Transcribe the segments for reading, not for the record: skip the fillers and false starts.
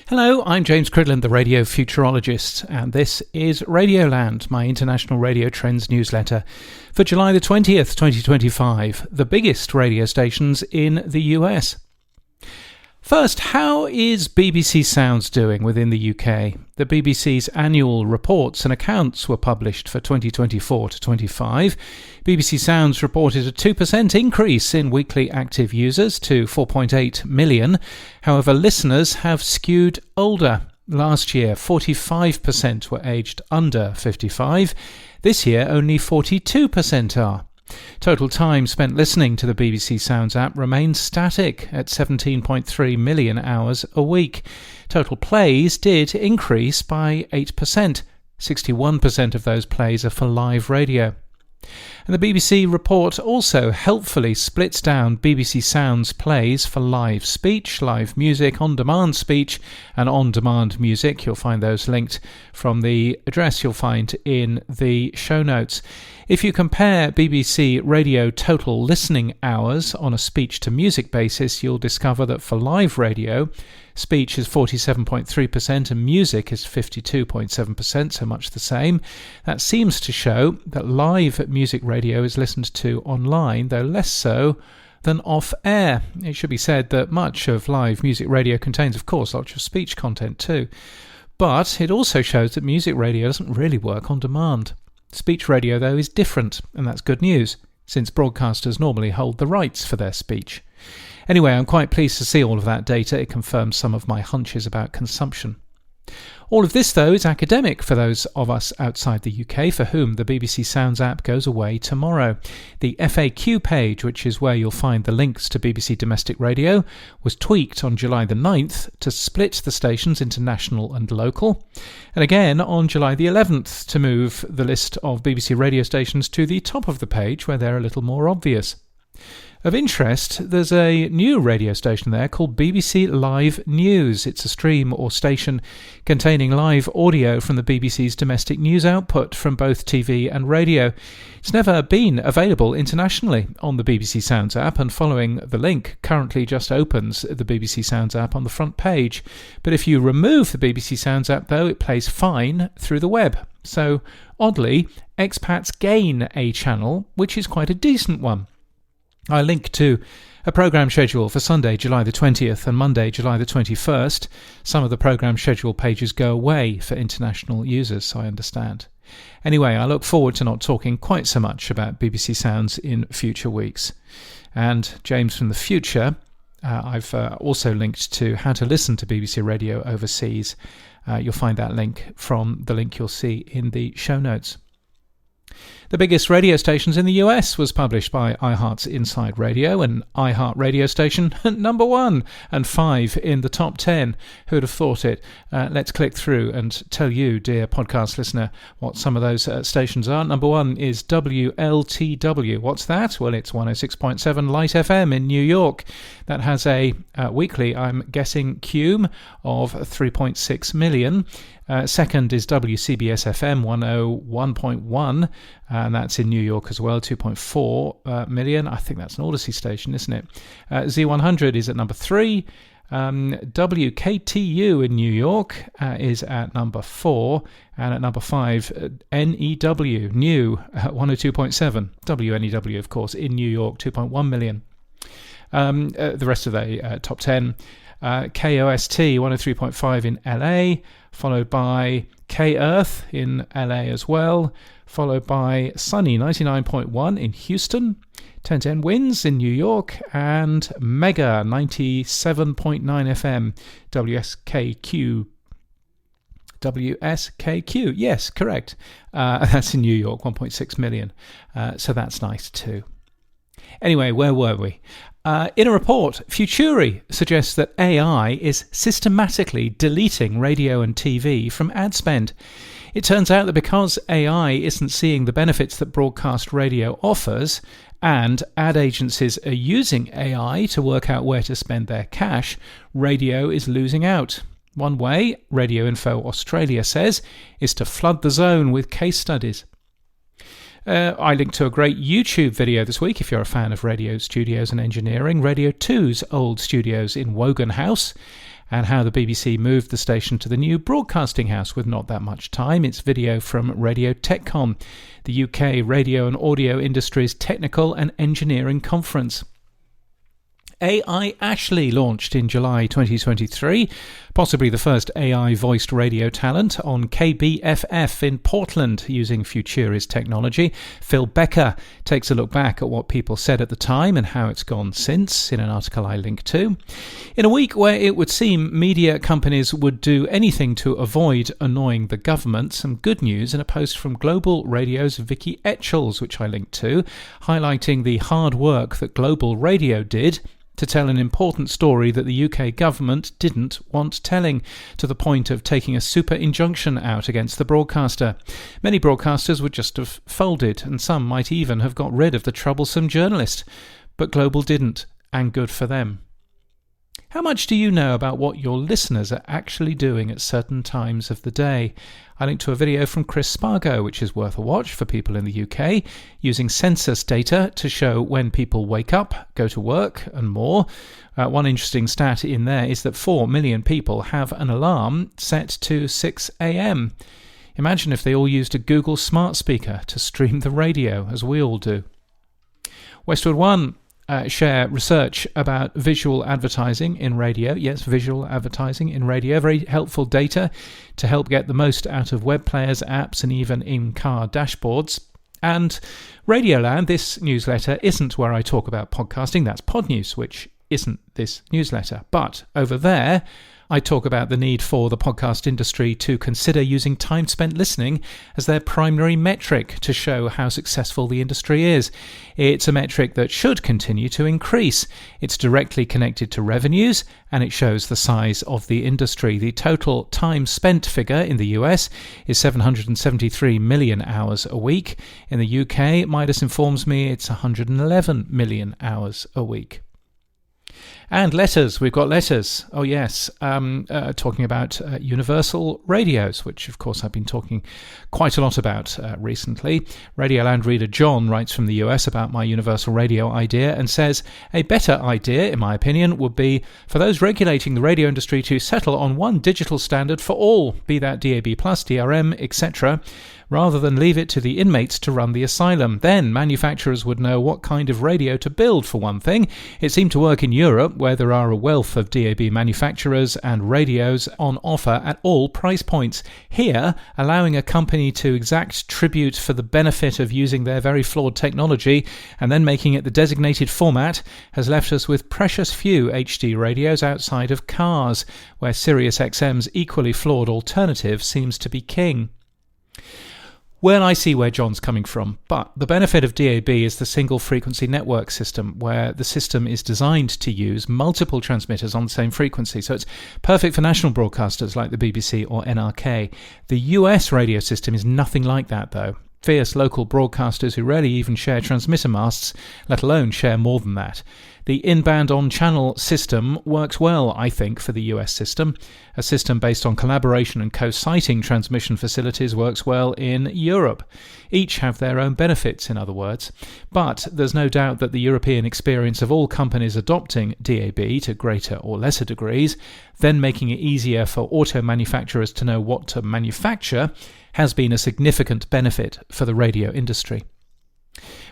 Hello, I'm James Cridland, the radio futurologist, and this is Radioland, my international radio trends newsletter for July the 20th, 2025, the biggest radio stations in the US. First, how is BBC Sounds doing within the UK? The BBC's annual reports and accounts were published for 2024 to 25. BBC Sounds reported a 2% increase in weekly active users to 4.8 million. However, listeners have skewed older. Last year, 45% were aged under 55. This year, only 42% are. Total time spent listening to the BBC Sounds app remains static at 17.3 million hours a week. Total plays did increase by 8%. 61% of those plays are for live radio. And the BBC report also helpfully splits down BBC Sounds plays for live speech, live music, on-demand speech and on-demand music. You'll find those linked from the address you'll find in the show notes. If you compare BBC radio total listening hours on a speech-to-music basis, you'll discover that for live radio, speech is 47.3% and music is 52.7%, so much the same. That seems to show that live music radio is listened to online, though less so than off-air. It should be said that much of live music radio contains, of course, lots of speech content too. But it also shows that music radio doesn't really work on demand. Speech radio, though, is different, and that's good news, since broadcasters normally hold the rights for their speech. Anyway, I'm quite pleased to see all of that data. It confirms some of my hunches about consumption. All of this, though, is academic for those of us outside the UK for whom the BBC Sounds app goes away tomorrow. The FAQ page, which is where you'll find the links to BBC Domestic Radio, was tweaked on July the 9th to split the stations into national and local, and again on July the 11th to move the list of BBC radio stations to the top of the page where they're a little more obvious. Of interest, there's a new radio station there called BBC Live News. It's a stream or station containing live audio from the BBC's domestic news output from both TV and radio. It's never been available internationally on the BBC Sounds app, and following the link currently just opens the BBC Sounds app on the front page. But if you remove the BBC Sounds app, though, it plays fine through the web. So, oddly, expats gain a channel, which is quite a decent one. I link to a programme schedule for Sunday, July the 20th and Monday, July the 21st. Some of the programme schedule pages go away for international users, so I understand. Anyway, I look forward to not talking quite so much about BBC Sounds in future weeks. And James from the future, I've also linked to how to listen to BBC Radio overseas. You'll find that link from the link you'll see in the show notes. The biggest radio stations in the US was published by iHeart's Inside Radio, an iHeart radio station, number 1 and 5 in the top 10. Who'd have thought it? Let's click through and tell you, dear podcast listener, what some of those stations are. Number 1 is WLTW. What's that? Well, it's 106.7 Light FM in New York. That has a weekly, I'm guessing, cume of 3.6 million. Second is WCBS FM 101.1, and that's in New York as well, 2.4 million. I think that's an Odyssey station, isn't it? Z100 is at number 3. WKTU in New York is at number 4, and at number 5, NEW, New, 102.7. WNEW, of course, in New York, 2.1 million. The rest of the top 10. KOST 103.5 in LA, followed by K-Earth in LA as well, followed by Sunny 99.1 in Houston, 1010 Winds in New York, and Mega 97.9 FM, WSKQ, yes, correct. That's in New York, 1.6 million. So that's nice too. Anyway, where were we? In a report, Futuri suggests that AI is systematically deleting radio and TV from ad spend. It turns out that because AI isn't seeing the benefits that broadcast radio offers, and ad agencies are using AI to work out where to spend their cash, radio is losing out. One way, Radio Info Australia says, is to flood the zone with case studies. I linked to a great YouTube video this week if you're a fan of radio studios and engineering. Radio 2's old studios in Wogan House and how the BBC moved the station to the new broadcasting house with not that much time. It's video from Radio TechCon, the UK radio and audio industry's technical and engineering conference. AI Ashley launched in July 2023, possibly the first AI-voiced radio talent on KBFF in Portland using Futuri's technology. Phil Becker takes a look back at what people said at the time and how it's gone since in an article I link to. In a week where it would seem media companies would do anything to avoid annoying the government, some good news in a post from Global Radio's Vicky Etchells, which I linked to, highlighting the hard work that Global Radio did to tell an important story that the UK government didn't want telling, to the point of taking a super injunction out against the broadcaster. Many broadcasters would just have folded, and some might even have got rid of the troublesome journalist. But Global didn't, and good for them. How much do you know about what your listeners are actually doing at certain times of the day? I linked to a video from Chris Spargo, which is worth a watch for people in the UK, using census data to show when people wake up, go to work, and more. One interesting stat in there is that 4 million people have an alarm set to 6 a.m. Imagine if they all used a Google smart speaker to stream the radio, as we all do. Westwood One share research about visual advertising in radio. Yes, visual advertising in radio. Very helpful data to help get the most out of web players, apps, and even in-car dashboards. And Radioland, this newsletter, isn't where I talk about podcasting. That's Pod News, which isn't this newsletter. But over there, I talk about the need for the podcast industry to consider using time spent listening as their primary metric to show how successful the industry is. It's a metric that should continue to increase. It's directly connected to revenues, and it shows the size of the industry. The total time spent figure in the US is 773 million hours a week. In the UK, Midas informs me it's 111 million hours a week. And letters, we've got letters. Oh yes, talking about universal radios, which of course I've been talking quite a lot about recently. Radioland reader John writes from the US about my universal radio idea and says, a better idea, in my opinion, would be for those regulating the radio industry to settle on one digital standard for all, be that DAB+, DRM, etc., rather than leave it to the inmates to run the asylum. Then manufacturers would know what kind of radio to build, for one thing. It seemed to work in Europe, where there are a wealth of DAB manufacturers and radios on offer at all price points. Here, allowing a company to exact tribute for the benefit of using their very flawed technology and then making it the designated format has left us with precious few HD radios outside of cars, where Sirius XM's equally flawed alternative seems to be king. Well, I see where John's coming from, but the benefit of DAB is the single frequency network system, where the system is designed to use multiple transmitters on the same frequency, so it's perfect for national broadcasters like the BBC or NRK. The US radio system is nothing like that, though. Fierce local broadcasters who rarely even share transmitter masts, let alone share more than that. The in-band on-channel system works well, I think, for the US system. A system based on collaboration and co-siting transmission facilities works well in Europe. Each have their own benefits, in other words. But there's no doubt that the European experience of all companies adopting DAB to greater or lesser degrees, then making it easier for auto manufacturers to know what to manufacture, has been a significant benefit for the radio industry.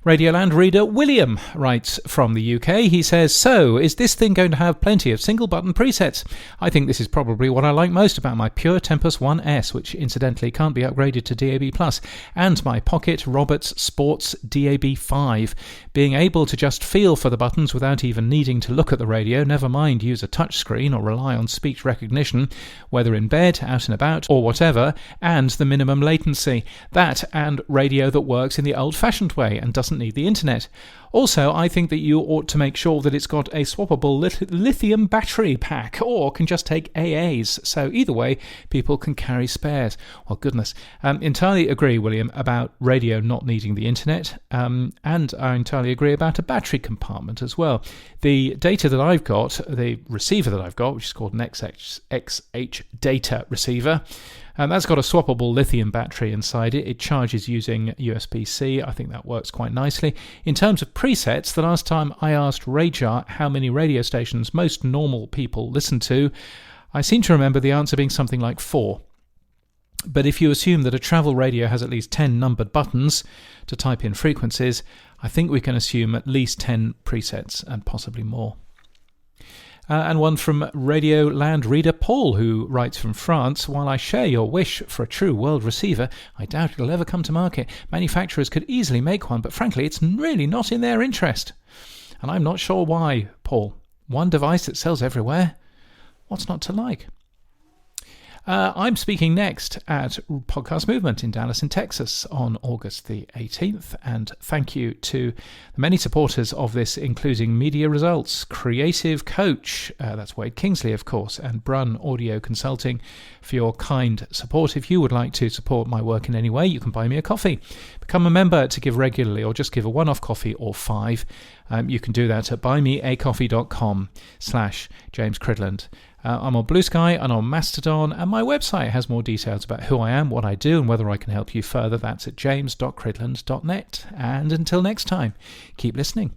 Radioland reader William writes from the UK. He says, so, is this thing going to have plenty of single-button presets? I think this is probably what I like most about my Pure Tempus 1S, which incidentally can't be upgraded to DAB+, and my Pocket Roberts Sports DAB5. Being able to just feel for the buttons without even needing to look at the radio, never mind use a touchscreen or rely on speech recognition, whether in bed, out and about, or whatever, and the minimum latency. That and radio that works in the old-fashioned way and doesn't need the internet. Also, I think that you ought to make sure that it's got a swappable lithium battery pack, or can just take AAs, so either way people can carry spares. Well, goodness. Entirely agree, William, about radio not needing the internet, and I entirely agree about a battery compartment as well. The data that I've got, the receiver that I've got, which is called an XH data receiver, and that's got a swappable lithium battery inside it. It charges using USB-C. I think that works quite nicely. In terms of presets, the last time I asked Rayjar how many radio stations most normal people listen to, I seem to remember the answer being something like 4. But if you assume that a travel radio has at least 10 numbered buttons to type in frequencies, I think we can assume at least 10 presets and possibly more. And one from Radio Land reader Paul, who writes from France, while I share your wish for a true world receiver, I doubt it'll ever come to market. Manufacturers could easily make one, but frankly, it's really not in their interest. And I'm not sure why, Paul. One device that sells everywhere? What's not to like? I'm speaking next at Podcast Movement in Dallas in Texas on August the 18th, and thank you to the many supporters of this, including Media Results, Creative Coach, that's Wade Kingsley of course, and Brunn Audio Consulting for your kind support. If you would like to support my work in any way, you can buy me a coffee. Become a member to give regularly, or just give a one-off coffee or 5. You can do that at buymeacoffee.com/James Cridland. I'm on Blue Sky and on Mastodon, and my website has more details about who I am, what I do, and whether I can help you further. That's at james.cridland.net. And until next time, keep listening.